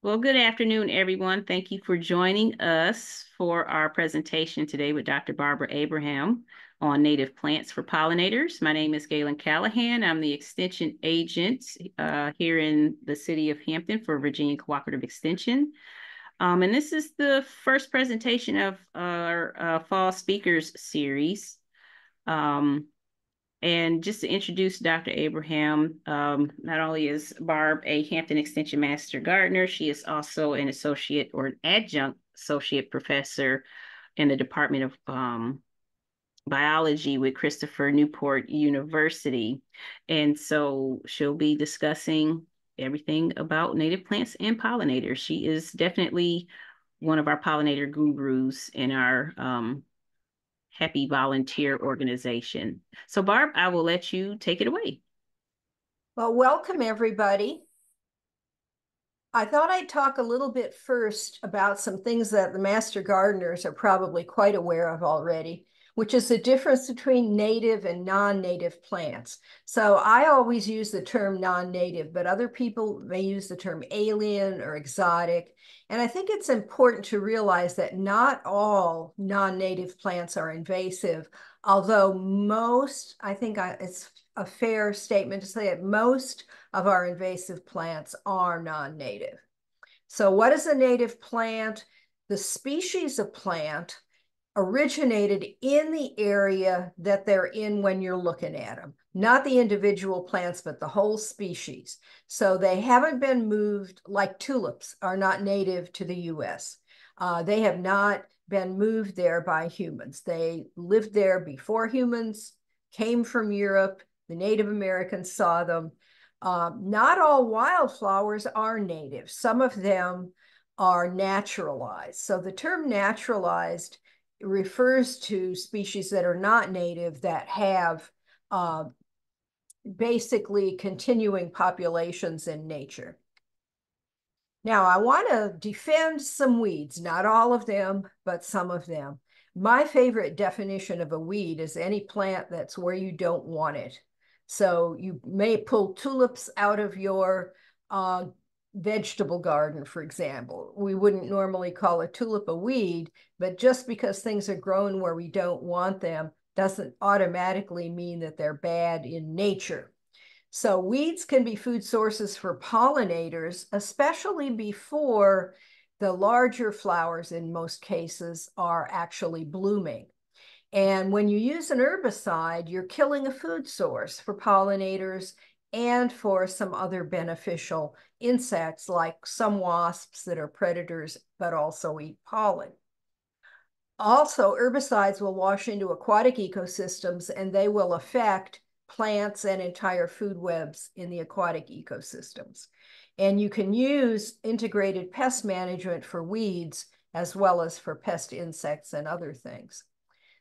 Well, good afternoon, everyone. Thank you for joining us for our presentation today with Dr. Barbara Abraham on native plants for pollinators. My name is Galen Callahan. I'm the extension agent here in the city of Hampton for Virginia Cooperative Extension. And this is the first presentation of our Fall Speakers series. And just to introduce Dr. Abraham, not only is Barb a Hampton Extension Master Gardener, she is also an associate or an adjunct associate professor in the Department of Biology with Christopher Newport University. And so she'll be discussing everything about native plants and pollinators. She is definitely one of our pollinator gurus in our Happy Volunteer Organization. So Barb, I will let you take it away. Well, welcome everybody. I thought I'd talk a little bit first about some things that the master gardeners are probably quite aware of already, which is the difference between native and non-native plants. So I always use the term non-native, but other people may use the term alien or exotic. And I think it's important to realize that not all non-native plants are invasive, although most, it's a fair statement to say that most of our invasive plants are non-native. So what is a native plant? The species of plant originated in the area that they're in when you're looking at them, not the individual plants, but the whole species. So they haven't been moved, like tulips are not native to the US. They have not been moved there by humans. They lived there before humans, came from Europe. The Native Americans saw them. Not all wildflowers are native. Some of them are naturalized. So the term naturalized refers to species that are not native that have basically continuing populations in nature. Now, I want to defend some weeds, not all of them, but some of them. My favorite definition of a weed is any plant that's where you don't want it. So you may pull tulips out of your vegetable garden, for example. We wouldn't normally call a tulip a weed, but just because things are grown where we don't want them doesn't automatically mean that they're bad in nature. So weeds can be food sources for pollinators, especially before the larger flowers in most cases are actually blooming. And when you use an herbicide, you're killing a food source for pollinators and for some other beneficial insects like some wasps that are predators but also eat pollen. Also, herbicides will wash into aquatic ecosystems and they will affect plants and entire food webs in the aquatic ecosystems. And you can use integrated pest management for weeds as well as for pest insects and other things.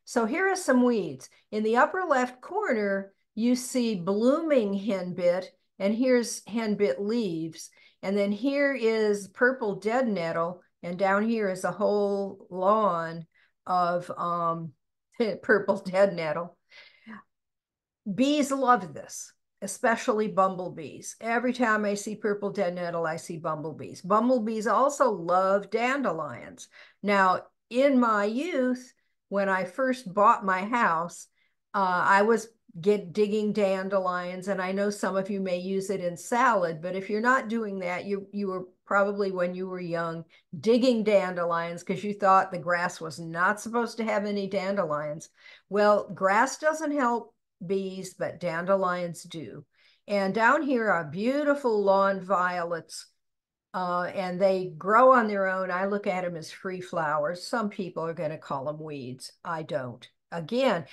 So here are some weeds. In the upper left corner, you see blooming henbit, and here's henbit leaves. And then here is purple dead nettle, and down here is a whole lawn of purple dead nettle. Bees love this, especially bumblebees. Every time I see purple dead nettle, I see bumblebees. Bumblebees also love dandelions. Now, in my youth, when I first bought my house, I was digging dandelions, and I know some of you may use it in salad, but if you're not doing that, you were probably, when you were young, digging dandelions because you thought the grass was not supposed to have any dandelions. Well, grass doesn't help bees, but dandelions do. And down here are beautiful lawn violets, and they grow on their own. I look at them as free flowers. Some people are going to call them weeds. I don't. Again,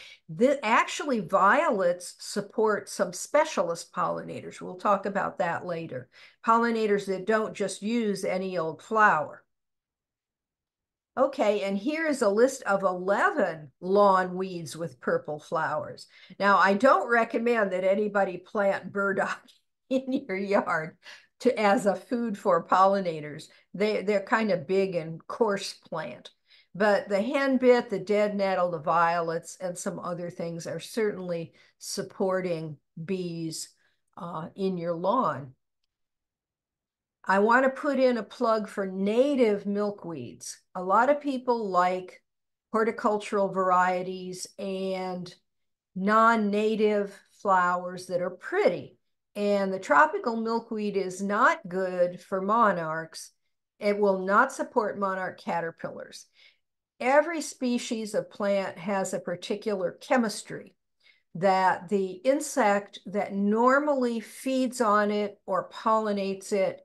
actually violets support some specialist pollinators. We'll talk about that later. Pollinators that don't just use any old flower. Okay, and here is a list of 11 lawn weeds with purple flowers. Now, I don't recommend that anybody plant burdock in your yard as a food for pollinators. They're kind of big and coarse plant. But the henbit, the dead nettle, the violets, and some other things are certainly supporting bees in your lawn. I want to put in a plug for native milkweeds. A lot of people like horticultural varieties and non-native flowers that are pretty. And the tropical milkweed is not good for monarchs. It will not support monarch caterpillars. Every species of plant has a particular chemistry that the insect that normally feeds on it or pollinates it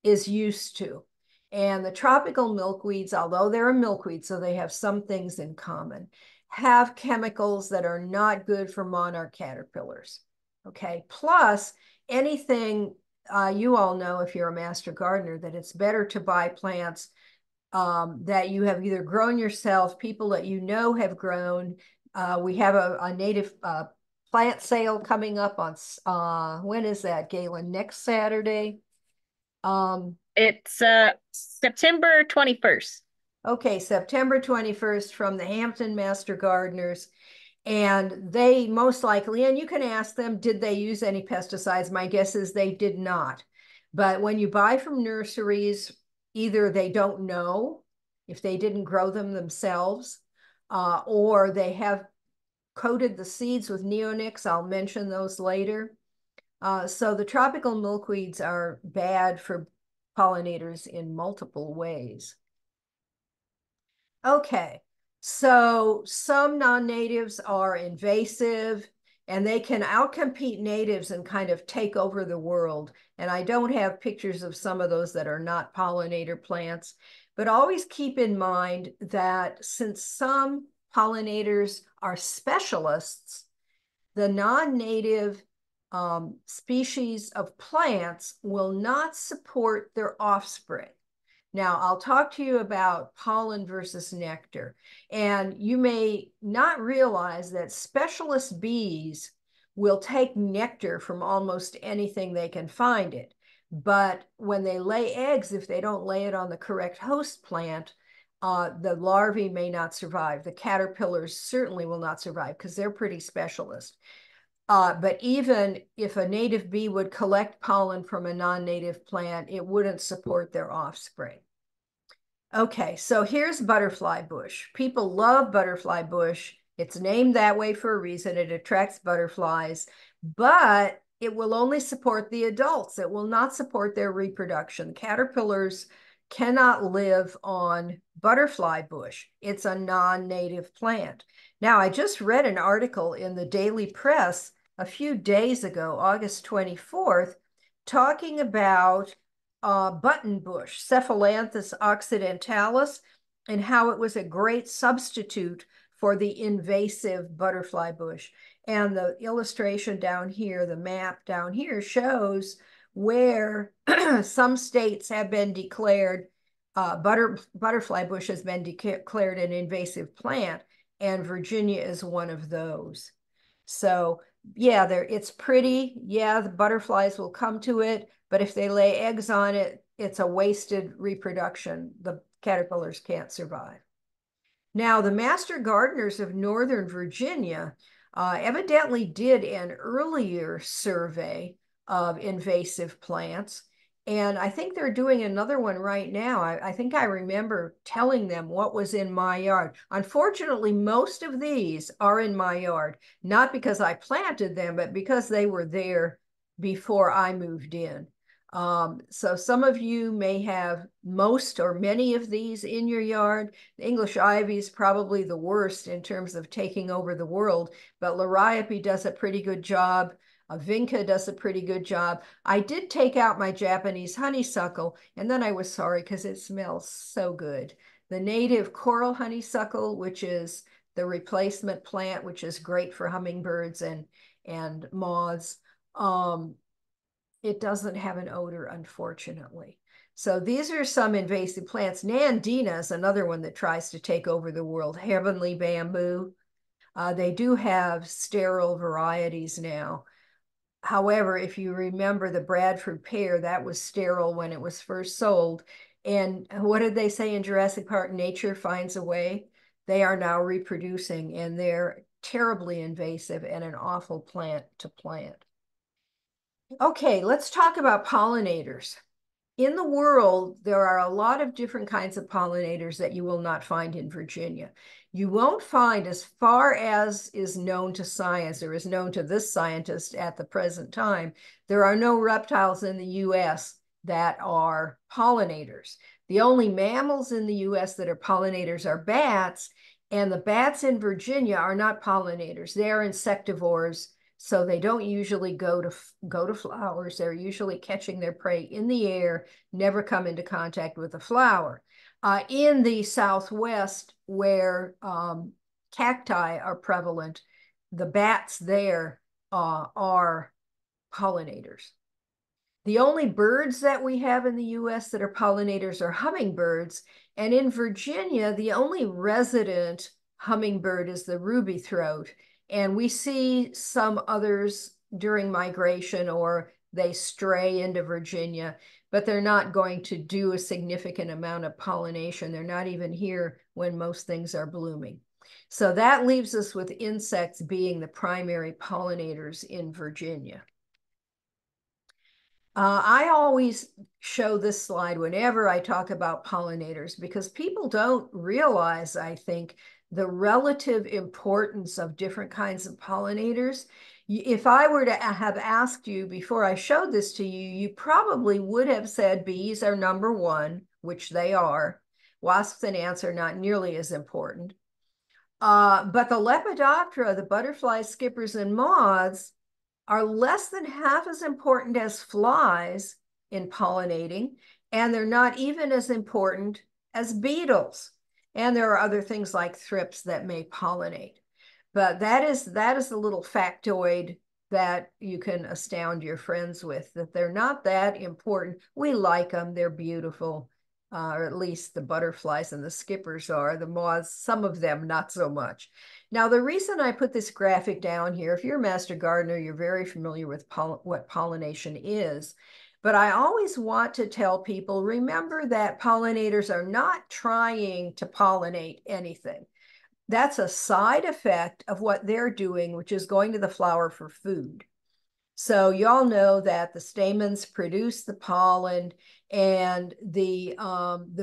is used to. And the tropical milkweeds, although they're a milkweed, so they have some things in common, have chemicals that are not good for monarch caterpillars. Okay. Plus, anything you all know if you're a master gardener that it's better to buy plants that you have either grown yourself, people that you know have grown. We have a native plant sale coming up on, when is that, Galen? Next Saturday? It's September 21st. Okay, September 21st from the Hampton Master Gardeners. And they most likely, and you can ask them, did they use any pesticides? My guess is they did not. But when you buy from nurseries, either they don't know if they didn't grow them themselves, or they have coated the seeds with neonics. I'll mention those later. So the tropical milkweeds are bad for pollinators in multiple ways. Okay, so some non-natives are invasive and they can outcompete natives and kind of take over the world. And I don't have pictures of some of those that are not pollinator plants, but always keep in mind that since some pollinators are specialists, the non-native species of plants will not support their offspring. Now, I'll talk to you about pollen versus nectar. And you may not realize that specialist bees will take nectar from almost anything they can find it. But when they lay eggs, if they don't lay it on the correct host plant, the larvae may not survive. The caterpillars certainly will not survive because they're pretty specialist. But even if a native bee would collect pollen from a non-native plant, it wouldn't support their offspring. Okay, so here's butterfly bush. People love butterfly bush. It's named that way for a reason. It attracts butterflies, but it will only support the adults. It will not support their reproduction. Caterpillars cannot live on butterfly bush. It's a non-native plant. Now, I just read an article in the Daily Press a few days ago, August 24th, talking about buttonbush, Cephalanthus occidentalis, and how it was a great substitute for the invasive butterfly bush. And the illustration down here, the map down here, shows where some states have been declared, butterfly bush has been declared an invasive plant, and Virginia is one of those. So yeah, it's pretty. Yeah, the butterflies will come to it, but if they lay eggs on it, it's a wasted reproduction. The caterpillars can't survive. Now, the master gardeners of Northern Virginia evidently did an earlier survey of invasive plants. And I think they're doing another one right now. I think I remember telling them what was in my yard. Unfortunately, most of these are in my yard, not because I planted them, but because they were there before I moved in. So some of you may have most or many of these in your yard. The English ivy is probably the worst in terms of taking over the world, but liriope does a pretty good job. Vinca does a pretty good job. I did take out my Japanese honeysuckle, and then I was sorry because it smells so good. The native coral honeysuckle, which is the replacement plant, which is great for hummingbirds and moths. It doesn't have an odor, unfortunately. So these are some invasive plants. Nandina is another one that tries to take over the world. Heavenly bamboo. They do have sterile varieties now. However, if you remember the Bradford pear, that was sterile when it was first sold. And what did they say in Jurassic Park? Nature finds a way. They are now reproducing, and they're terribly invasive and an awful plant to plant. Okay, let's talk about pollinators. in the world, there are a lot of different kinds of pollinators that you will not find in Virginia. You won't find, as far as is known to science or is known to this scientist at the present time, there are no reptiles in the US that are pollinators. The only mammals in the US that are pollinators are bats, and the bats in Virginia are not pollinators. They are insectivores, so they don't usually go to flowers. They're usually catching their prey in the air, never come into contact with the flower. In the Southwest, where cacti are prevalent, the bats there are pollinators. The only birds that we have in the US that are pollinators are hummingbirds. And in Virginia, the only resident hummingbird is the ruby throat. And we see some others during migration, or they stray into Virginia, but they're not going to do a significant amount of pollination. They're not even here when most things are blooming. So that leaves us with insects being the primary pollinators in Virginia. I always show this slide whenever I talk about pollinators because people don't realize, I think, the relative importance of different kinds of pollinators. If I were to have asked you before I showed this to you, you probably would have said bees are number one, which they are. Wasps and ants are not nearly as important. But the Lepidoptera, the butterflies, skippers, and moths are less than half as important as flies in pollinating, and they're not even as important as beetles. And there are other things like thrips that may pollinate. But that is a little factoid that you can astound your friends with, that they're not that important. We like them, they're beautiful, or at least the butterflies and the skippers are. The moths, some of them, not so much. Now, the reason I put this graphic down here, if you're a master gardener, you're very familiar with what pollination is. But I always want to tell people, remember that pollinators are not trying to pollinate anything. That's a side effect of what they're doing, which is going to the flower for food. So y'all know that the stamens produce the pollen, and the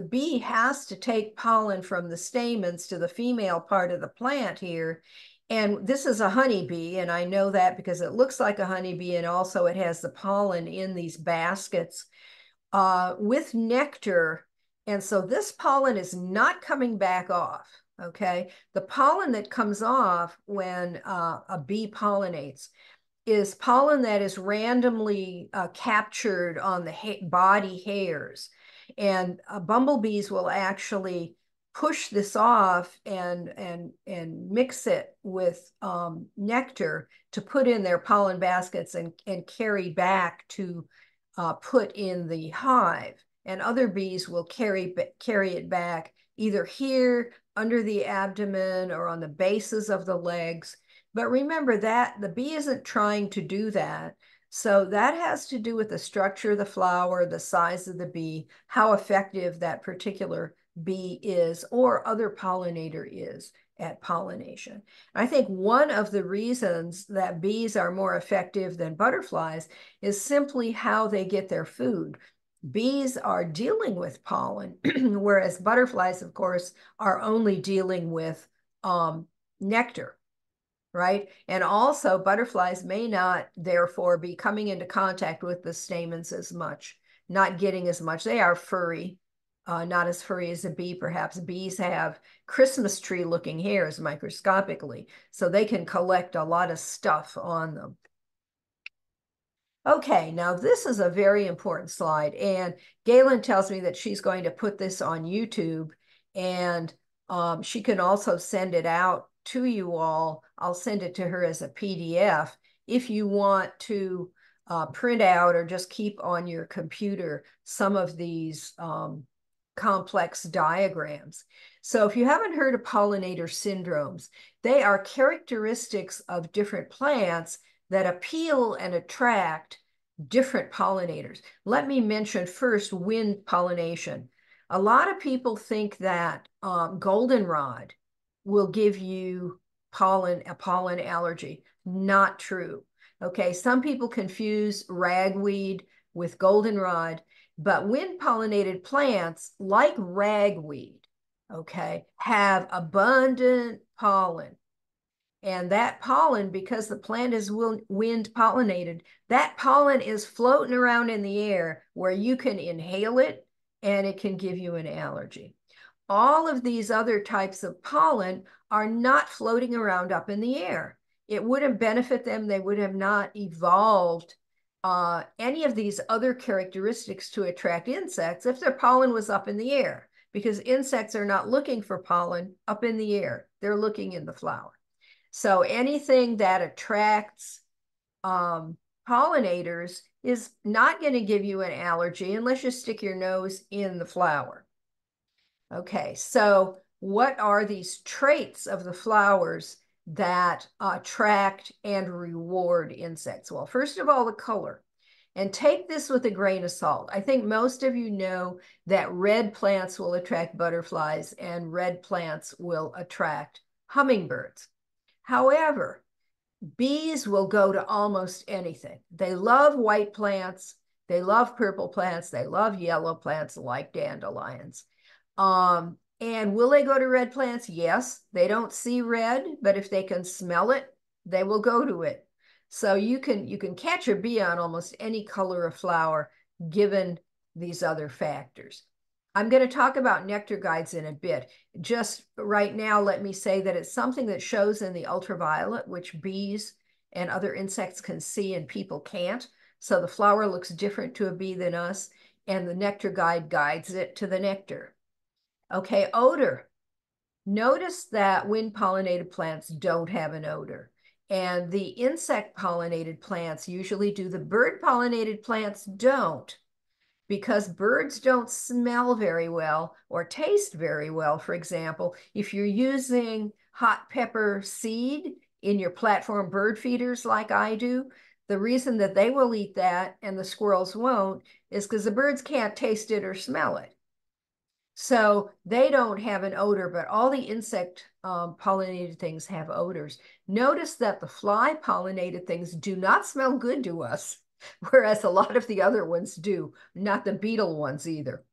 bee has to take pollen from the stamens to the female part of the plant here. And this is a honeybee, and I know that because it looks like a honeybee, and also it has the pollen in these baskets with nectar. And so this pollen is not coming back off, okay? The pollen that comes off when a bee pollinates is pollen that is randomly captured on the body hairs. And bumblebees will actually push this off and mix it with nectar to put in their pollen baskets and carry back to put in the hive. And other bees will carry it back either here under the abdomen or on the bases of the legs. But remember that the bee isn't trying to do that. So that has to do with the structure of the flower, the size of the bee, how effective that particular bee is or other pollinator is at pollination. I think one of the reasons that bees are more effective than butterflies is simply how they get their food. Bees are dealing with pollen, whereas butterflies, of course, are only dealing with nectar, right? And also butterflies may not therefore be coming into contact with the stamens as much, not getting as much. They are furry, not as furry as a bee, perhaps. Bees have Christmas tree looking hairs microscopically, so they can collect a lot of stuff on them. Okay, now this is a very important slide, and Galen tells me that she's going to put this on YouTube, and she can also send it out to you all. I'll send it to her as a PDF if you want to print out or just keep on your computer some of these complex diagrams. So if you haven't heard of pollinator syndromes, they are characteristics of different plants that appeal and attract different pollinators. Let me mention first wind pollination. A lot of people think that goldenrod will give you a pollen allergy. Not true. Okay, some people confuse ragweed with goldenrod. But wind-pollinated plants, like ragweed, okay, have abundant pollen. And that pollen, because the plant is wind pollinated, that pollen is floating around in the air where you can inhale it and it can give you an allergy. All of these other types of pollen are not floating around up in the air. It wouldn't benefit them. They would have not evolved any of these other characteristics to attract insects if their pollen was up in the air, because insects are not looking for pollen up in the air. They're looking in the flower. So anything that attracts pollinators is not going to give you an allergy unless you stick your nose in the flower. Okay, so what are these traits of the flowers that attract and reward insects? Well, first of all, the color. And take this with a grain of salt. I think most of you know that red plants will attract butterflies and red plants will attract hummingbirds. However, bees will go to almost anything. They love white plants. They love purple plants. They love yellow plants like dandelions. And will they go to red plants? Yes. They don't see red, but if they can smell it, they will go to it. So you can catch a bee on almost any color of flower given these other factors. I'm going to talk about nectar guides in a bit. Just right now, let me say that it's something that shows in the ultraviolet, which bees and other insects can see and people can't. So the flower looks different to a bee than us, and the nectar guide guides it to the nectar. Okay, odor. Notice that wind-pollinated plants don't have an odor. And the insect-pollinated plants usually do. The bird-pollinated plants don't, because birds don't smell very well or taste very well. For example, if you're using hot pepper seed in your platform bird feeders like I do, the reason that they will eat that and the squirrels won't is because the birds can't taste it or smell it. So they don't have an odor, but all the insect pollinated things have odors. Notice that the fly pollinated things do not smell good to us, whereas a lot of the other ones do, not the beetle ones either.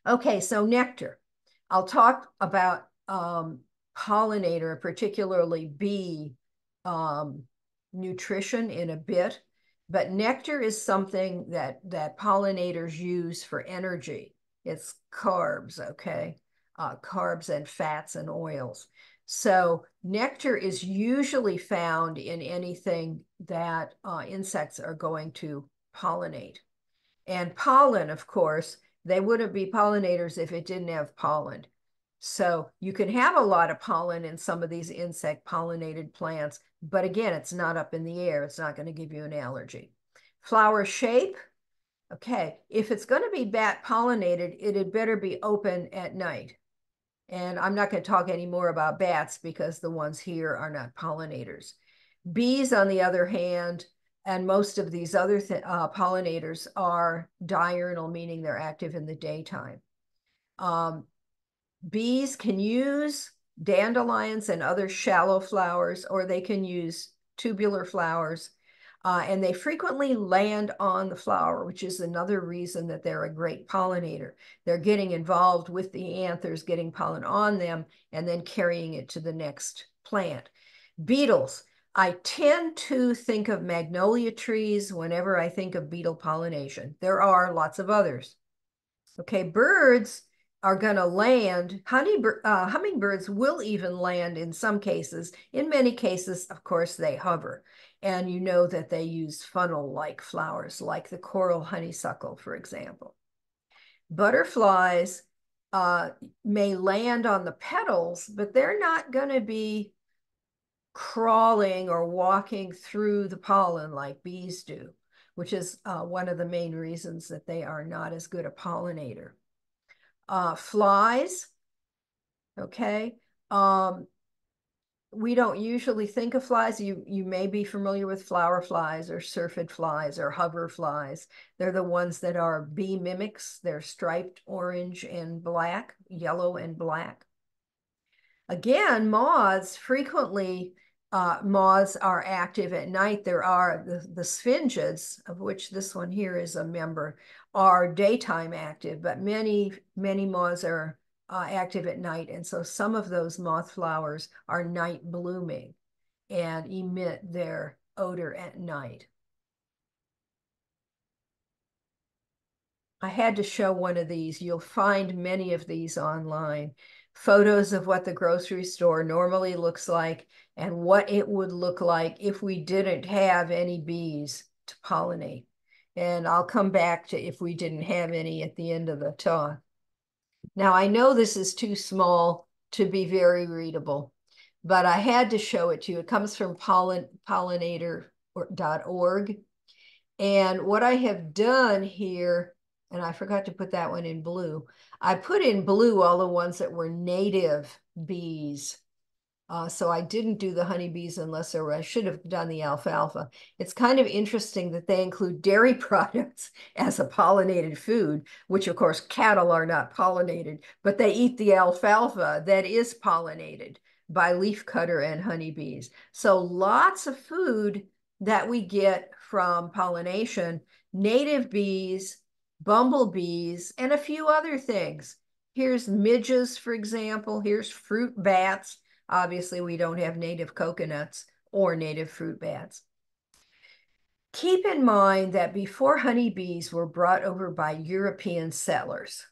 Okay, so nectar. I'll talk about pollinator, particularly bee nutrition in a bit, but nectar is something that pollinators use for energy. It's carbs, okay? Carbs and fats and oils. So nectar is usually found in anything that insects are going to pollinate. And pollen, of course, they wouldn't be pollinators if it didn't have pollen. So you can have a lot of pollen in some of these insect pollinated plants, but again, it's not up in the air. It's not going to give you an allergy. Flower shape. Okay, if it's going to be bat pollinated, it had better be open at night. And I'm not going to talk any more about bats because the ones here are not pollinators. Bees, on the other hand, and most of these other pollinators are diurnal, meaning they're active in the daytime. Bees can use dandelions and other shallow flowers, or they can use tubular flowers. And they frequently land on the flower, which is another reason that they're a great pollinator. They're getting involved with the anthers, getting pollen on them, and then carrying it to the next plant. Beetles. I tend to think of magnolia trees whenever I think of beetle pollination. There are lots of others. Okay, birds are going to land. Hummingbirds will even land in some cases. In many cases, of course, they hover. And you know that they use funnel-like flowers, like the coral honeysuckle, for example. Butterflies may land on the petals, but they're not going to be crawling or walking through the pollen like bees do, which is one of the main reasons that they are not as good a pollinator. Flies, okay. We don't usually think of flies. You may be familiar with flower flies or syrphid flies or hover flies. They're the ones that are bee mimics. They're striped orange and black, yellow and black. Again, moths frequently moths are active at night. There are the sphingids, of which this one here is a member, are daytime active, but many moths are active at night. And so some of those moth flowers are night blooming and emit their odor at night. I had to show one of these. You'll find many of these online. Photos of what the grocery store normally looks like and what it would look like if we didn't have any bees to pollinate. And I'll come back to if we didn't have any at the end of the talk. Now, I know this is too small to be very readable, but I had to show it to you. It comes from pollinator.org. And what I have done here, and I forgot to put that one in blue, I put in blue all the ones that were native bees. So I didn't do the honeybees unless there were, I should have done the alfalfa. It's kind of interesting that they include dairy products as a pollinated food, which of course cattle are not pollinated, but they eat the alfalfa that is pollinated by leafcutter and honeybees. So lots of food that we get from pollination, native bees, bumblebees, and a few other things. Here's midges, for example. Here's fruit bats. Obviously, we don't have native coconuts or native fruit bats. Keep in mind that before honeybees were brought over by European settlers,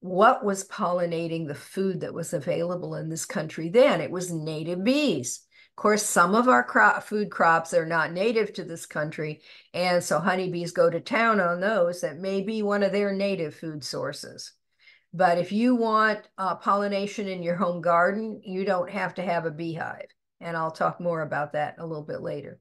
what was pollinating the food that was available in this country then? It was native bees. Of course, some of our food crops are not native to this country, and so honeybees go to town on those. That may be one of their native food sources. But if you want pollination in your home garden, you don't have to have a beehive. And I'll talk more about that a little bit later.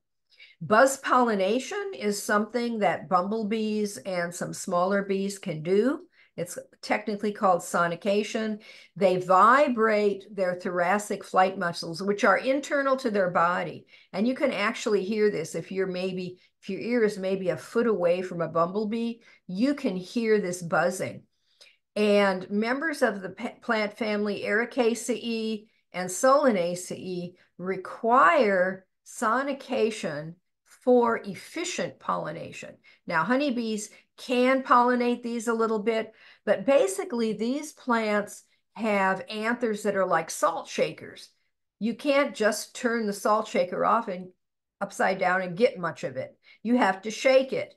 Buzz pollination is something that bumblebees and some smaller bees can do. It's technically called sonication. They vibrate their thoracic flight muscles, which are internal to their body. And you can actually hear this if your ear is maybe a foot away from a bumblebee, you can hear this buzzing. And members of the plant family Ericaceae and Solanaceae require sonication for efficient pollination. Now, honeybees can pollinate these a little bit, but basically these plants have anthers that are like salt shakers. You can't just turn the salt shaker off and upside down and get much of it. You have to shake it.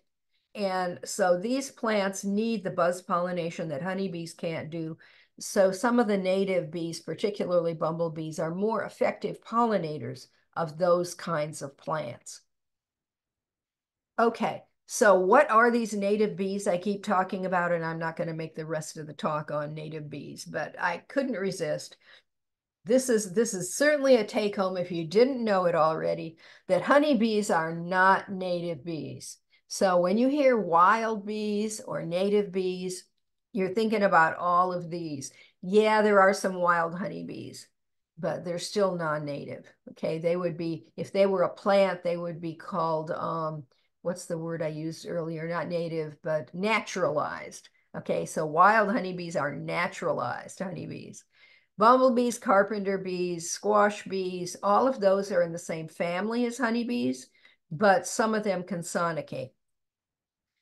And so these plants need the buzz pollination that honeybees can't do. So some of the native bees, particularly bumblebees, are more effective pollinators of those kinds of plants. Okay, so what are these native bees I keep talking about? And I'm not going to make the rest of the talk on native bees, but I couldn't resist. This is certainly a take home if you didn't know it already, that honeybees are not native bees. So when you hear wild bees or native bees, you're thinking about all of these. Yeah, there are some wild honeybees, but they're still non-native. Okay, they would be, if they were a plant, they would be called, what's the word I used earlier? Not native, but naturalized. Okay, so wild honeybees are naturalized honeybees. Bumblebees, carpenter bees, squash bees, all of those are in the same family as honeybees, but some of them can sonicate.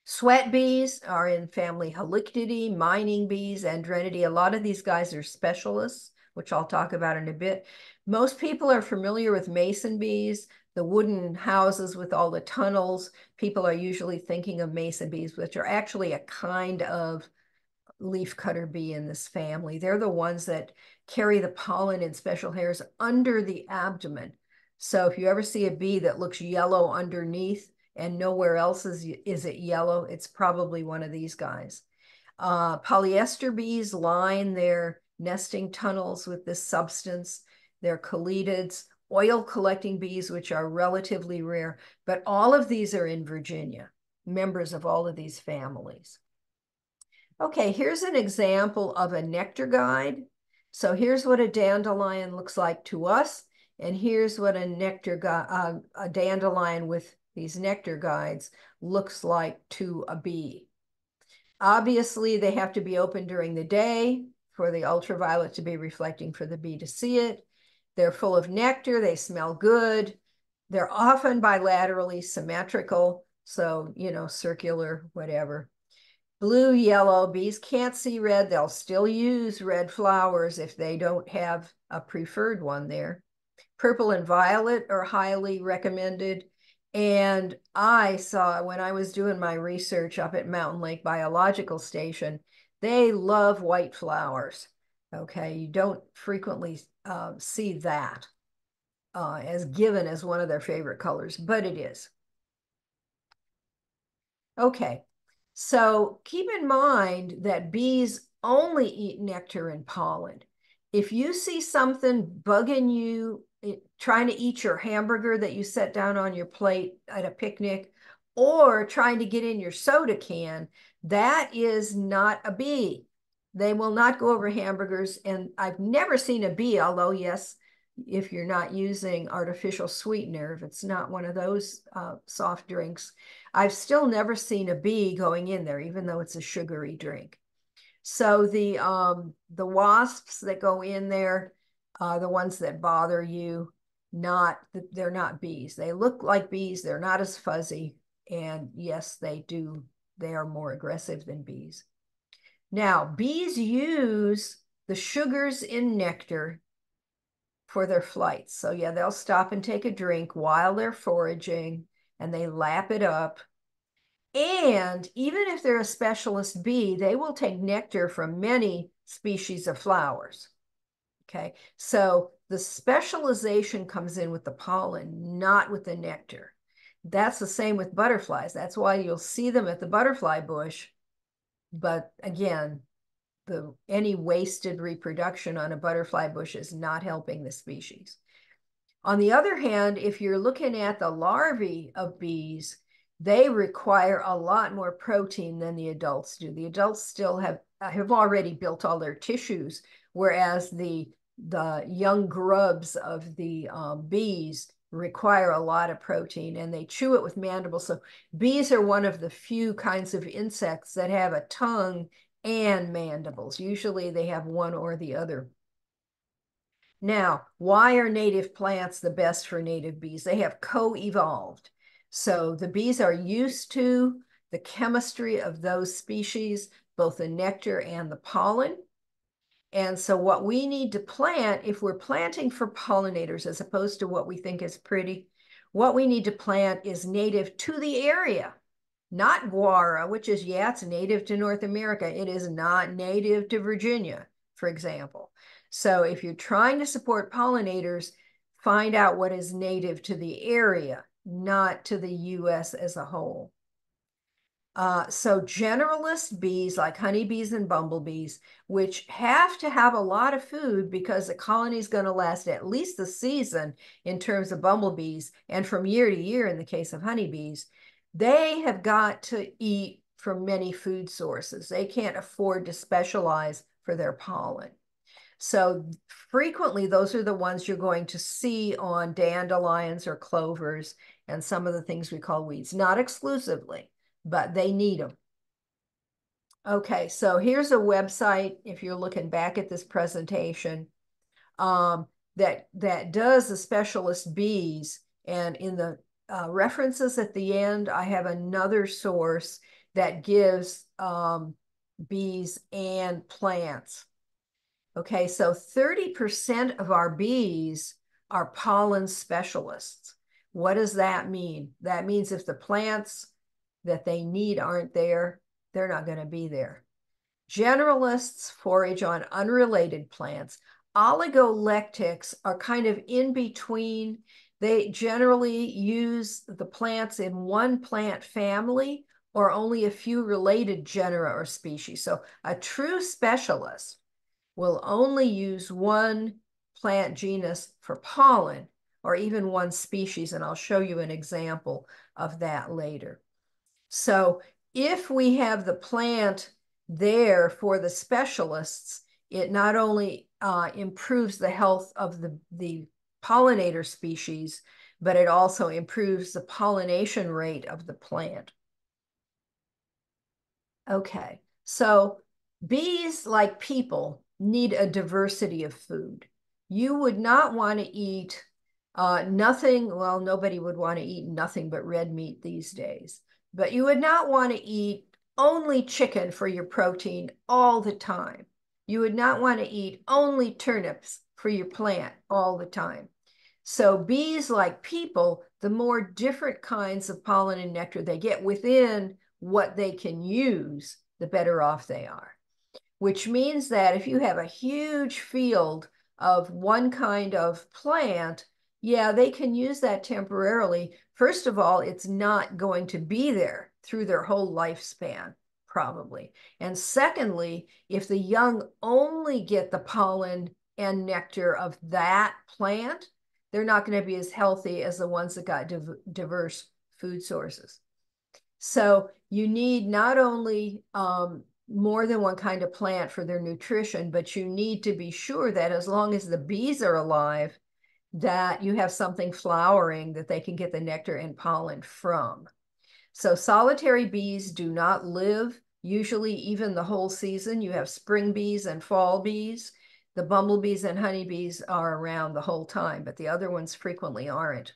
Sweat bees are in family Halictidae, mining bees, Andrenidae. A lot of these guys are specialists, which I'll talk about in a bit. Most people are familiar with mason bees, the wooden houses with all the tunnels. People are usually thinking of mason bees, which are actually a kind of leafcutter bee in this family. They're the ones that carry the pollen in special hairs under the abdomen. So if you ever see a bee that looks yellow underneath and nowhere else is it yellow, it's probably one of these guys. Polyester bees line their nesting tunnels with this substance. They're coletids, oil collecting bees, which are relatively rare, but all of these are in Virginia, members of all of these families. Okay, here's an example of a nectar guide. So here's what a dandelion looks like to us, and here's what a dandelion with these nectar guides looks like to a bee. Obviously, they have to be open during the day for the ultraviolet to be reflecting for the bee to see it. They're full of nectar. They smell good. They're often bilaterally symmetrical. So, circular, whatever. Blue, yellow, bees can't see red. They'll still use red flowers if they don't have a preferred one there. Purple and violet are highly recommended. And I saw when I was doing my research up at Mountain Lake Biological Station, they love white flowers. Okay, you don't frequently see that as given as one of their favorite colors, but it is. Okay, so keep in mind that bees only eat nectar and pollen. If you see something bugging you, trying to eat your hamburger that you set down on your plate at a picnic, or trying to get in your soda can, that is not a bee. They will not go over hamburgers. And I've never seen a bee, although, yes, if you're not using artificial sweetener, if it's not one of those soft drinks, I've still never seen a bee going in there, even though it's a sugary drink. So the wasps that go in there, the ones that bother you, they're not bees. They look like bees. They're not as fuzzy. And yes, they do. They are more aggressive than bees. Now, bees use the sugars in nectar for their flights. So yeah, they'll stop and take a drink while they're foraging and they lap it up. And even if they're a specialist bee, they will take nectar from many species of flowers. Okay, so the specialization comes in with the pollen, not with the nectar. That's the same with butterflies. That's why you'll see them at the butterfly bush. But again, any wasted reproduction on a butterfly bush is not helping the species. On the other hand, if you're looking at the larvae of bees, they require a lot more protein than the adults do. The adults still have already built all their tissues, whereas the young grubs of the bees require a lot of protein and they chew it with mandibles. So bees are one of the few kinds of insects that have a tongue and mandibles. Usually they have one or the other. Now, why are native plants the best for native bees? They have co-evolved. So the bees are used to the chemistry of those species, both the nectar and the pollen. And so what we need to plant, if we're planting for pollinators, as opposed to what we think is pretty, what we need to plant is native to the area, not guara, which is, yeah, it's native to North America. It is not native to Virginia, for example. So if you're trying to support pollinators, find out what is native to the area, not to the US as a whole. So generalist bees like honeybees and bumblebees, which have to have a lot of food because the colony is going to last at least a season in terms of bumblebees, and from year to year in the case of honeybees, they have got to eat from many food sources. They can't afford to specialize for their pollen. So frequently, those are the ones you're going to see on dandelions or clovers and some of the things we call weeds, not exclusively, but they need them. Okay, so here's a website, if you're looking back at this presentation, that does the specialist bees. And in the references at the end, I have another source that gives bees and plants. Okay, so 30% of our bees are pollen specialists. What does that mean? That means if the plants that they need aren't there, they're not going to be there. Generalists forage on unrelated plants. Oligolectics are kind of in between. They generally use the plants in one plant family or only a few related genera or species. So a true specialist will only use one plant genus for pollen or even one species, and I'll show you an example of that later. So if we have the plant there for the specialists, it not only improves the health of the pollinator species, but it also improves the pollination rate of the plant. Okay, so bees, like people, need a diversity of food. you would not want to eat nothing. Well, nobody would want to eat nothing but red meat these days, but you would not want to eat only chicken for your protein all the time. You would not want to eat only turnips for your plant all the time. So bees, like people, the more different kinds of pollen and nectar they get within what they can use, the better off they are. Which means that if you have a huge field of one kind of plant, yeah, they can use that temporarily. First of all, it's not going to be there through their whole lifespan, probably. And secondly, if the young only get the pollen and nectar of that plant, they're not going to be as healthy as the ones that got diverse food sources. So you need not only more than one kind of plant for their nutrition, but you need to be sure that as long as the bees are alive, that you have something flowering that they can get the nectar and pollen from. So solitary bees do not live usually even the whole season. You have spring bees and fall bees. The bumblebees and honeybees are around the whole time, but the other ones frequently aren't.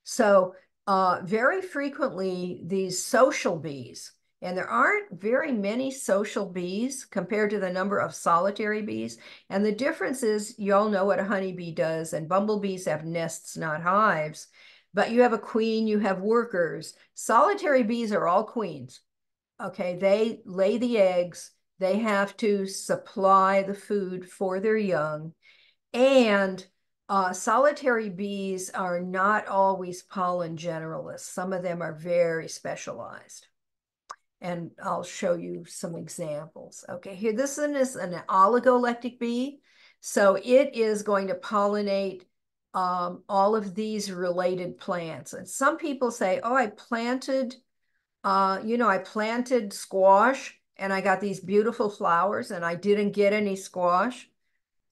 So very frequently, these social bees, and there aren't very many social bees compared to the number of solitary bees. And the difference is, you all know what a honeybee does, and bumblebees have nests, not hives. But you have a queen, you have workers. Solitary bees are all queens. Okay, they lay the eggs, they have to supply the food for their young. And solitary bees are not always pollen generalists. Some of them are very specialized. And I'll show you some examples. Okay, here, this one is an oligolectic bee. So it is going to pollinate all of these related plants. And some people say, oh, I planted squash and I got these beautiful flowers and I didn't get any squash.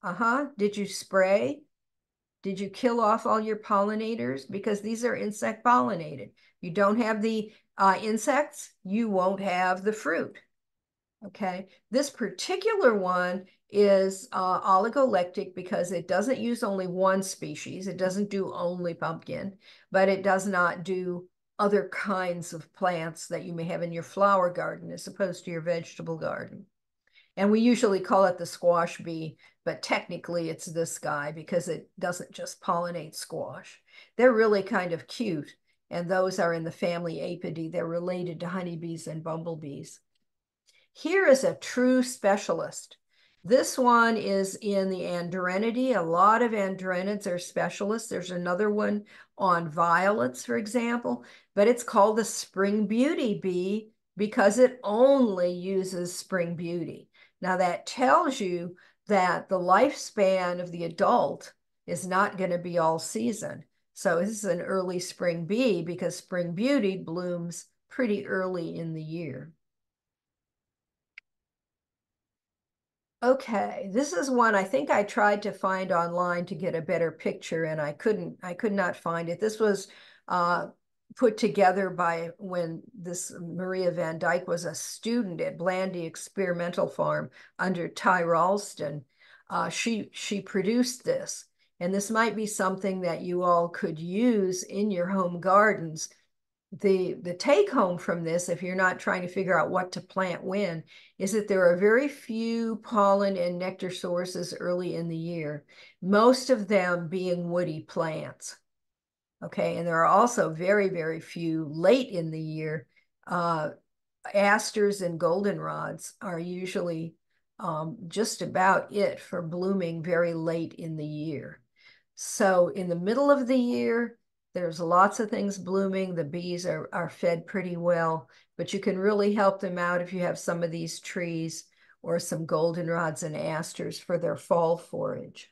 Uh-huh. Did you spray? Did you kill off all your pollinators? Because these are insect pollinated. You don't have the insects, you won't have the fruit. Okay. This particular one is oligolectic because it doesn't use only one species. It doesn't do only pumpkin, but it does not do other kinds of plants that you may have in your flower garden as opposed to your vegetable garden. And we usually call it the squash bee, but technically it's this guy because it doesn't just pollinate squash. They're really kind of cute, and those are in the family Apidae. They're related to honeybees and bumblebees. Here is a true specialist. This one is in the Andrenidae. A lot of Andrenids are specialists. There's another one on violets, for example, but it's called the spring beauty bee because it only uses spring beauty. Now that tells you that the lifespan of the adult is not going to be all season. So this is an early spring bee because spring beauty blooms pretty early in the year. Okay, this is one I think I tried to find online to get a better picture and I could not find it. This was put together by when this Maria Van Dyke was a student at Blandy Experimental Farm under Ty Ralston. She produced this, and this might be something that you all could use in your home gardens. The take home from this, if you're not trying to figure out what to plant when, is that there are very few pollen and nectar sources early in the year, most of them being woody plants. Okay, and there are also very, very few late in the year. Asters and goldenrods are usually just about it for blooming very late in the year. So in the middle of the year, there's lots of things blooming. The bees are fed pretty well, but you can really help them out if you have some of these trees or some goldenrods and asters for their fall forage.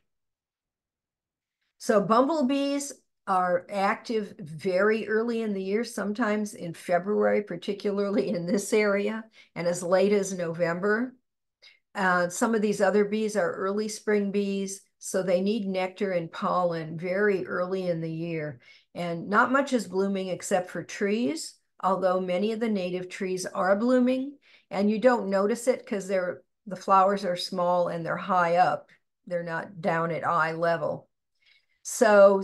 So bumblebees are active very early in the year, sometimes in February, particularly in this area, and as late as November. Some of these other bees are early spring bees, so they need nectar and pollen very early in the year. And not much is blooming except for trees, although many of the native trees are blooming, and you don't notice it because the flowers are small and they're high up. they're not down at eye level. So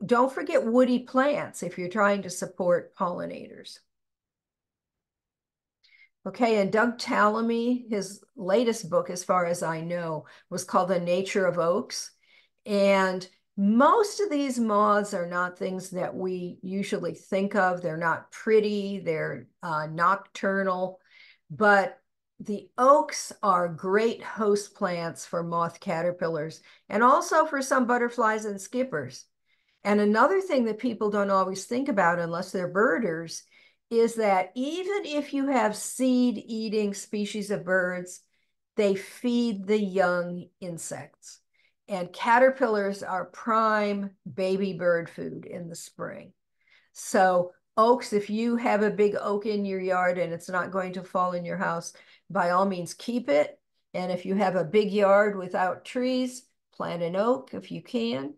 don't forget woody plants if you're trying to support pollinators. Okay, and Doug Tallamy, his latest book, as far as I know, was called The Nature of Oaks. And most of these moths are not things that we usually think of. They're not pretty, they're nocturnal, but the oaks are great host plants for moth caterpillars and also for some butterflies and skippers. And another thing that people don't always think about unless they're birders is that even if you have seed-eating species of birds, they feed the young insects. And caterpillars are prime baby bird food in the spring. So oaks, if you have a big oak in your yard and it's not going to fall in your house, by all means keep it. And if you have a big yard without trees, plant an oak if you can.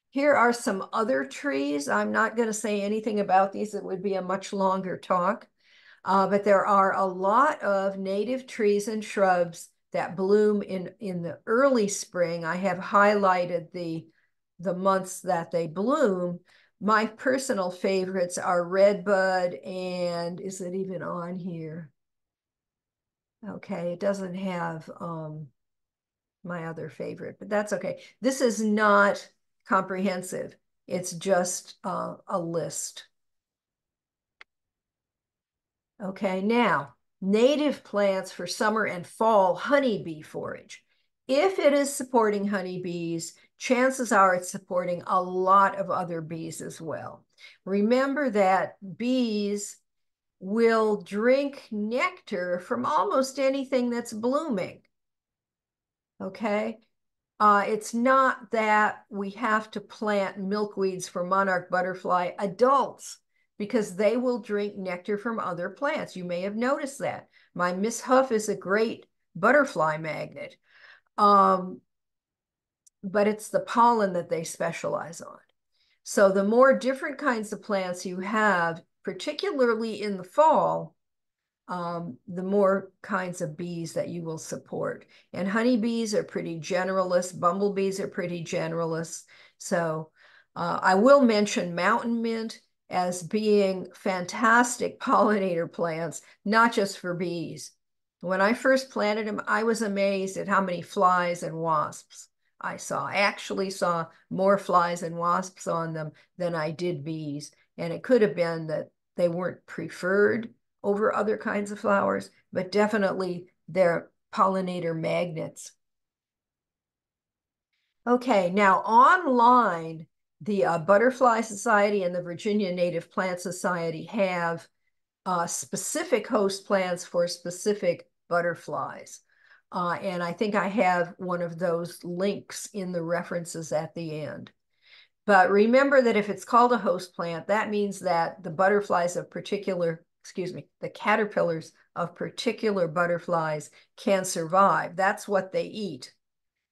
Here are some other trees. I'm not going to say anything about these. It would be a much longer talk. But there are a lot of native trees and shrubs that bloom in the early spring. I have highlighted the months that they bloom. My personal favorites are redbud and is it even on here? Okay, it doesn't have my other favorite, but that's okay. This is not comprehensive. It's just a list. Okay, now native plants for summer and fall honeybee forage. If it is supporting honeybees, chances are it's supporting a lot of other bees as well. Remember that bees will drink nectar from almost anything that's blooming. Okay, it's not that we have to plant milkweeds for monarch butterfly adults because they will drink nectar from other plants. You may have noticed that. My Miss Huff is a great butterfly magnet, but it's the pollen that they specialize on. So the more different kinds of plants you have, particularly in the fall, the more kinds of bees that you will support. And honeybees are pretty generalist. Bumblebees are pretty generalist. So I will mention mountain mint as being fantastic pollinator plants, not just for bees. When I first planted them, I was amazed at how many flies and wasps I saw. I actually saw more flies and wasps on them than I did bees. And it could have been that they weren't preferred over other kinds of flowers, but definitely they're pollinator magnets. Okay, now online, the Butterfly Society and the Virginia Native Plant Society have specific host plants for specific butterflies. And I think I have one of those links in the references at the end. But remember that if it's called a host plant, that means that the butterflies of particular, excuse me, the caterpillars of particular butterflies can survive. That's what they eat.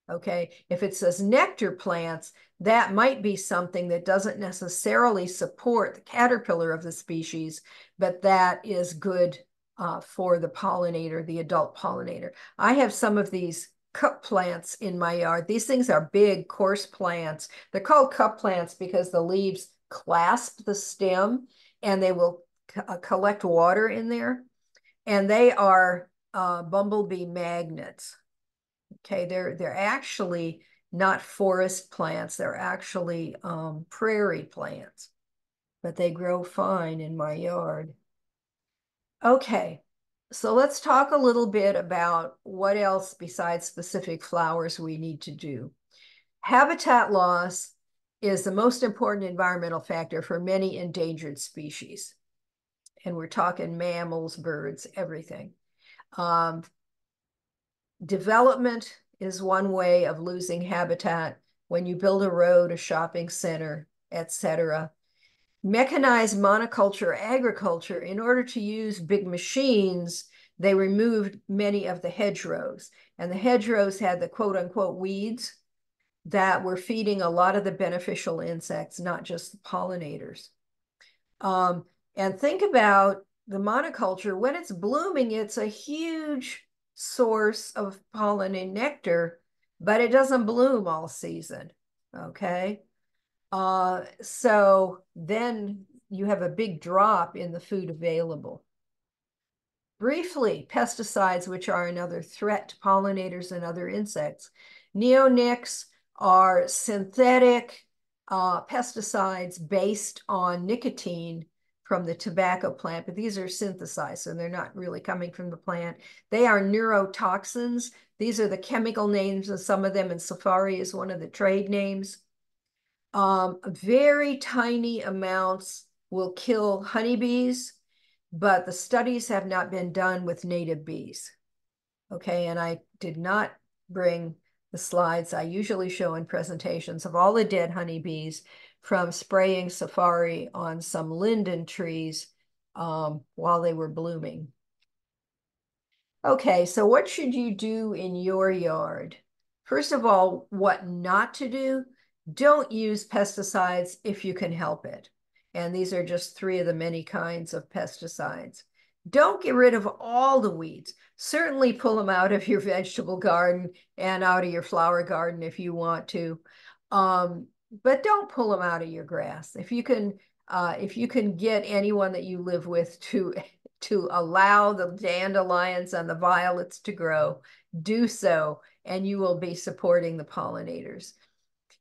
Okay, if it says nectar plants, that might be something that doesn't necessarily support the caterpillar of the species, but that is good for the pollinator, the adult pollinator. I have some of these cup plants in my yard. These things are big, coarse plants. They're called cup plants because the leaves clasp the stem and they will collect water in there. And they are bumblebee magnets. Okay, they're actually not forest plants. They're actually prairie plants, but they grow fine in my yard. Okay, so let's talk a little bit about what else besides specific flowers we need to do. Habitat loss is the most important environmental factor for many endangered species. And we're talking mammals, birds, everything. Development is one way of losing habitat when you build a road, a shopping center, etc. Mechanized monoculture agriculture, in order to use big machines, they removed many of the hedgerows. And the hedgerows had the quote unquote weeds that were feeding a lot of the beneficial insects, not just the pollinators. And think about the monoculture. When it's blooming, it's a huge source of pollen and nectar but it doesn't bloom all season. Okay. So then you have a big drop in the food available. Briefly, pesticides, which are another threat to pollinators and other insects. Neonics are synthetic pesticides based on nicotine from the tobacco plant, but these are synthesized, so they're not really coming from the plant. They are neurotoxins. These are the chemical names of some of them, and Safari is one of the trade names. Very tiny amounts will kill honeybees, but the studies have not been done with native bees. Okay, and I did not bring the slides I usually show in presentations of all the dead honeybees from spraying Safari on some linden trees while they were blooming. Okay, so what should you do in your yard? First of all, what not to do? Don't use pesticides if you can help it. And these are just three of the many kinds of pesticides. Don't get rid of all the weeds. Certainly pull them out of your vegetable garden and out of your flower garden if you want to. But don't pull them out of your grass. If you can get anyone that you live with to allow the dandelions and the violets to grow, do so, and you will be supporting the pollinators.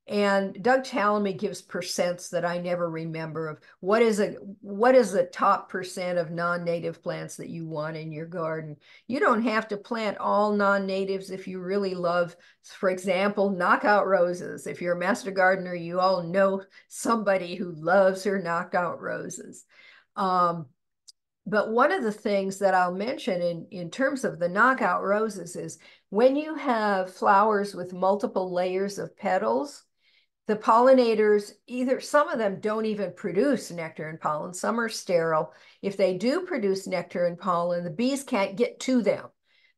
And Doug Tallamy gives percents that I never remember of what is the top percent of non-native plants that you want in your garden. You don't have to plant all non-natives if you really love, for example, knockout roses. If you're a master gardener, you all know somebody who loves her knockout roses. But one of the things that I'll mention in terms of the knockout roses is when you have flowers with multiple layers of petals, the pollinators, either some of them don't even produce nectar and pollen, some are sterile. If they do produce nectar and pollen, the bees can't get to them.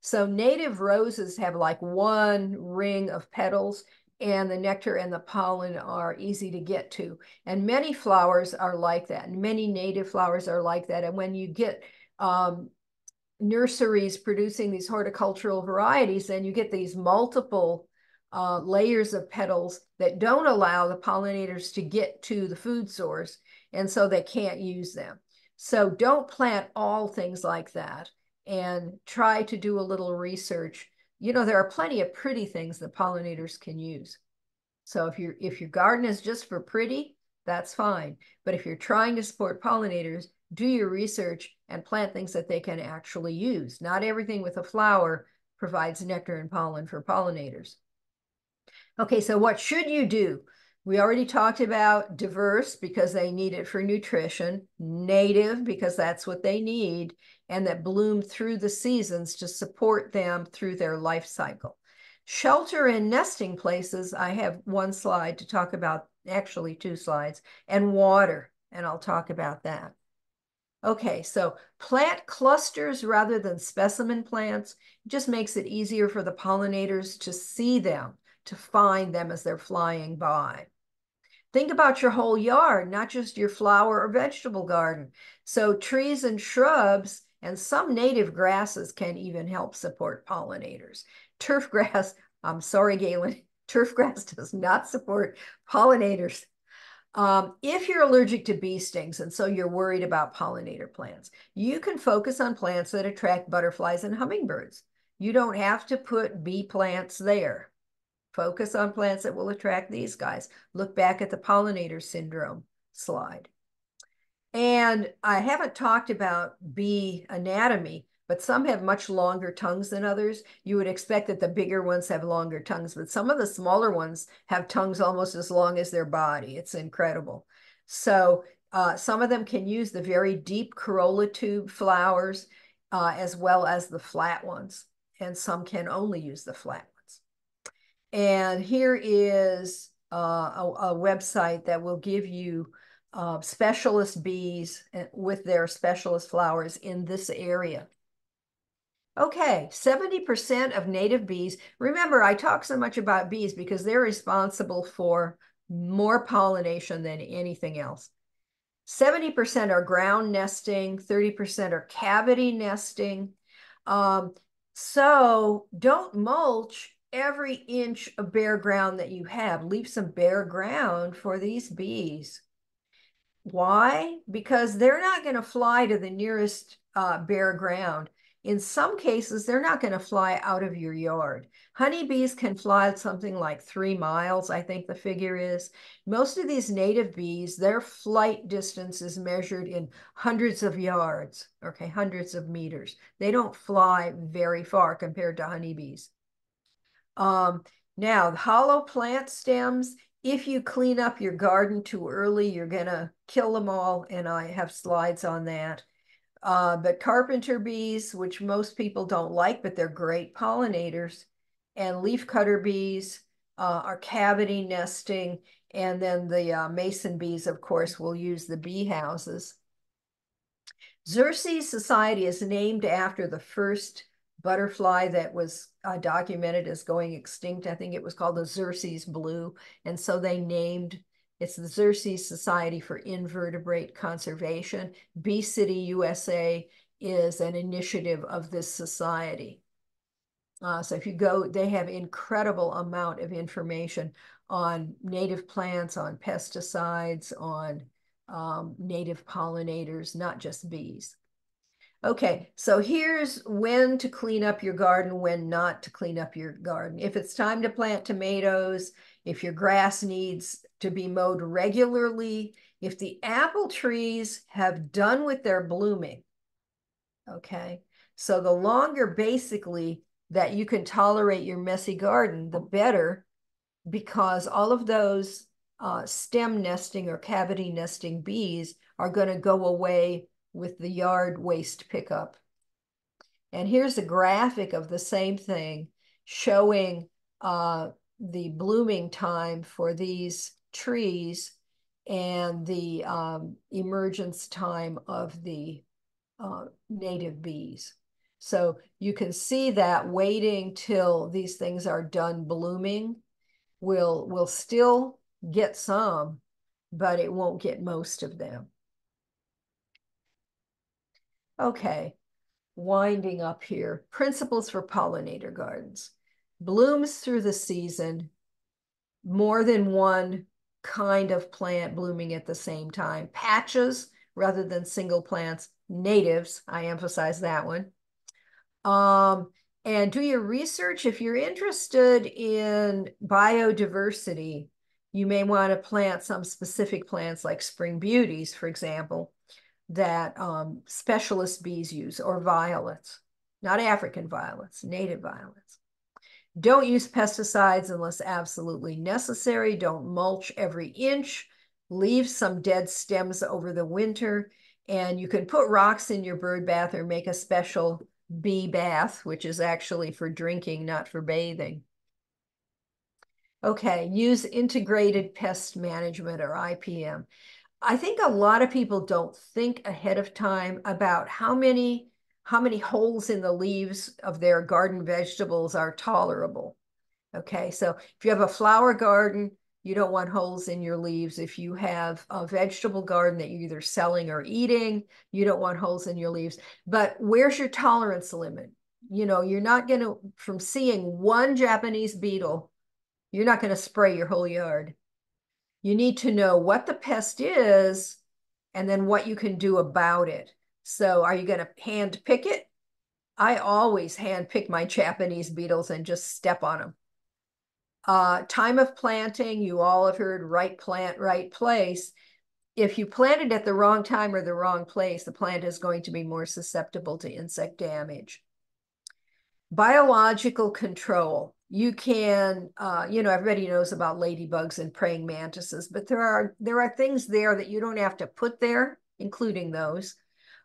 So native roses have like one ring of petals, and the nectar and the pollen are easy to get to. And many flowers are like that. And many native flowers are like that. And when you get nurseries producing these horticultural varieties, then you get these multiple layers of petals that don't allow the pollinators to get to the food source, and so they can't use them. So don't plant all things like that, and try to do a little research. You know, there are plenty of pretty things that pollinators can use. So if your garden is just for pretty, that's fine. But if you're trying to support pollinators, do your research and plant things that they can actually use. Not everything with a flower provides nectar and pollen for pollinators. Okay, so what should you do? We already talked about diverse because they need it for nutrition, native because that's what they need, and that bloom through the seasons to support them through their life cycle. Shelter and nesting places, I have one slide to talk about, actually two slides, and water, and I'll talk about that. Okay, so plant clusters rather than specimen plants just makes it easier for the pollinators to see them, to find them as they're flying by. Think about your whole yard, not just your flower or vegetable garden. So trees and shrubs and some native grasses can even help support pollinators. Turf grass, I'm sorry, Galen, turf grass does not support pollinators. If you're allergic to bee stings and so you're worried about pollinator plants, you can focus on plants that attract butterflies and hummingbirds. You don't have to put bee plants there. Focus on plants that will attract these guys. Look back at the pollinator syndrome slide. And I haven't talked about bee anatomy, but some have much longer tongues than others. You would expect that the bigger ones have longer tongues, but some of the smaller ones have tongues almost as long as their body. It's incredible. So some of them can use the very deep corolla tube flowers as well as the flat ones, and some can only use the flat ones. And here is a website that will give you specialist bees with their specialist flowers in this area. Okay, 70% of native bees. Remember, I talk so much about bees because they're responsible for more pollination than anything else. 70% are ground nesting, 30% are cavity nesting. So don't mulch every inch of bare ground that you have. Leave some bare ground for these bees. Why? Because they're not going to fly to the nearest bare ground. In some cases, they're not going to fly out of your yard. Honeybees can fly something like 3 miles, I think the figure is. Most of these native bees, their flight distance is measured in hundreds of yards, okay, hundreds of meters. They don't fly very far compared to honeybees. Now, the hollow plant stems, if you clean up your garden too early, you're going to kill them all, and I have slides on that. But carpenter bees, which most people don't like, but they're great pollinators, and leafcutter bees are cavity nesting, and then the mason bees, of course, will use the bee houses. Xerces society is named after the first butterfly that was documented as going extinct. I think it was called the Xerces blue. And so they named, it's the Xerces Society for Invertebrate Conservation. Bee City, USA is an initiative of this society. So if you go, they have incredible amount of information on native plants, on pesticides, on native pollinators, not just bees. Okay, so here's when to clean up your garden, when not to clean up your garden. If it's time to plant tomatoes, if your grass needs to be mowed regularly, if the apple trees have done with their blooming, okay? So the longer basically that you can tolerate your messy garden, the better, because all of those stem nesting or cavity nesting bees are going to go away with the yard waste pickup. And here's a graphic of the same thing showing the blooming time for these trees and the emergence time of the native bees. So you can see that waiting till these things are done blooming will still get some, but it won't get most of them. Okay, winding up here. Principles for pollinator gardens. Blooms through the season, more than one kind of plant blooming at the same time. Patches rather than single plants. Natives, I emphasize that one. And do your research. If you're interested in biodiversity, you may want to plant some specific plants like spring beauties, for example, that specialist bees use, or violets, not African violets, native violets. Don't use pesticides unless absolutely necessary. Don't mulch every inch. Leave some dead stems over the winter. And you can put rocks in your bird bath or make a special bee bath, which is actually for drinking, not for bathing. Okay, use integrated pest management, or IPM. I think a lot of people don't think ahead of time about how many holes in the leaves of their garden vegetables are tolerable. Okay, so if you have a flower garden, you don't want holes in your leaves. If you have a vegetable garden that you're either selling or eating, you don't want holes in your leaves. But where's your tolerance limit? You know, you're not going to, from seeing one Japanese beetle, you're not going to spray your whole yard. You need to know what the pest is and then what you can do about it. So are you going to hand pick it? I always hand pick my Japanese beetles and just step on them. Time of planting, you all have heard right plant, right place. If you plant it at the wrong time or the wrong place, the plant is going to be more susceptible to insect damage. Biological control. You can, you know, everybody knows about ladybugs and praying mantises, but there are things there that you don't have to put there, including those.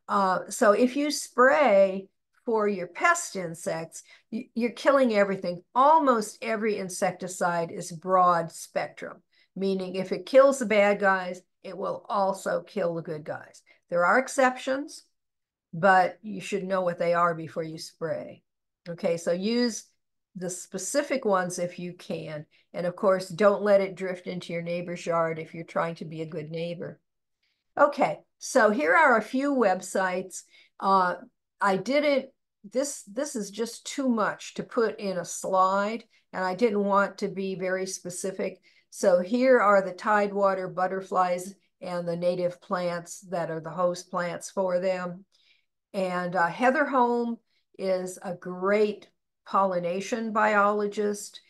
So if you spray for your pest insects, you're killing everything. Almost every insecticide is broad spectrum, meaning if it kills the bad guys, it will also kill the good guys. There are exceptions, but you should know what they are before you spray. Okay, so use the specific ones if you can. And of course, don't let it drift into your neighbor's yard if you're trying to be a good neighbor. Okay, so here are a few websites. I didn't this is just too much to put in a slide, and I didn't want to be very specific. So here are the tidewater butterflies and the native plants that are the host plants for them. And Heather Holm is a great pollination biologist.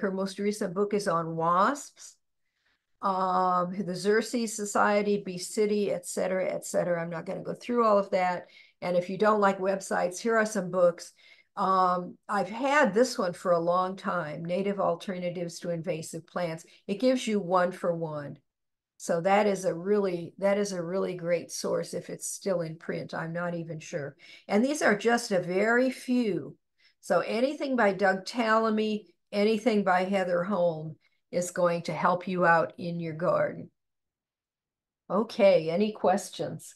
Her most recent book is on wasps. The Xerces Society, Bee City, et cetera, et cetera. I'm not going to go through all of that. And if you don't like websites, here are some books. I've had this one for a long time, Native Alternatives to Invasive Plants. It gives you one for one. So that is a really great source if it's still in print. I'm not even sure. And these are just a very few. So anything by Doug Tallamy, anything by Heather Holm is going to help you out in your garden. Okay, any questions?